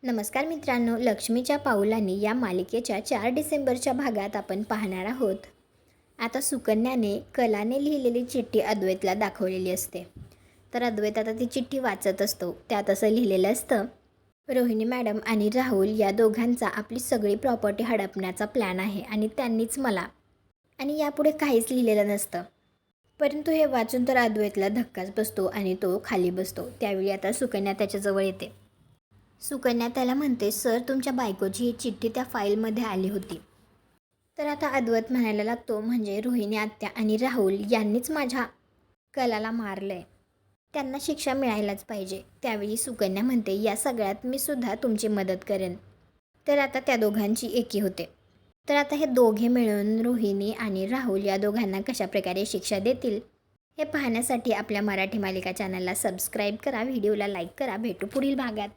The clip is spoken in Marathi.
नमस्कार मित्रांनो, लक्ष्मीच्या पाऊलांनी या मालिकेच्या 4 डिसेंबरच्या भागात आपण पाहणार आहोत. आता सुकन्याने कलाने लिहिलेली चिठ्ठी अद्वैतला दाखवलेली असते. तर अद्वैत आता ती चिठ्ठी वाचत असतो. त्यात असं लिहिलेलं असतं, रोहिणी मॅडम आणि राहुल या दोघांचा आपली सगळी प्रॉपर्टी हडपण्याचा प्लॅन आहे आणि त्यांनीच मला आणि यापुढे काहीच लिहिलेलं नसतं. परंतु हे वाचून तर अद्वैतला धक्काच बसतो आणि तो खाली बसतो. त्यावेळी आता सुकन्या त्याच्याजवळ येते. सुकन्या त्याला म्हणते, सर तुमच्या बायकोची ही चिठ्ठी त्या फाईलमध्ये आली होती. तर आता अद्वैत म्हणायला लागतो, म्हणजे रोहिणी आत्या आणि राहुल यांनीच माझ्या कलाला मारलं आहे, त्यांना शिक्षा मिळायलाच पाहिजे. त्यावेळी सुकन्या म्हणते, या सगळ्यात मी सुद्धा तुमची मदत करेन. तर आता त्या दोघांची एकी होते. तर आता हे दोघे मिळून रोहिणी आणि राहुल या दोघांना कशाप्रकारे शिक्षा देतील हे पाहण्यासाठी आपल्या मराठी मालिका चॅनलला सबस्क्राईब करा, व्हिडिओला लाईक करा. भेटू पुढील भागात.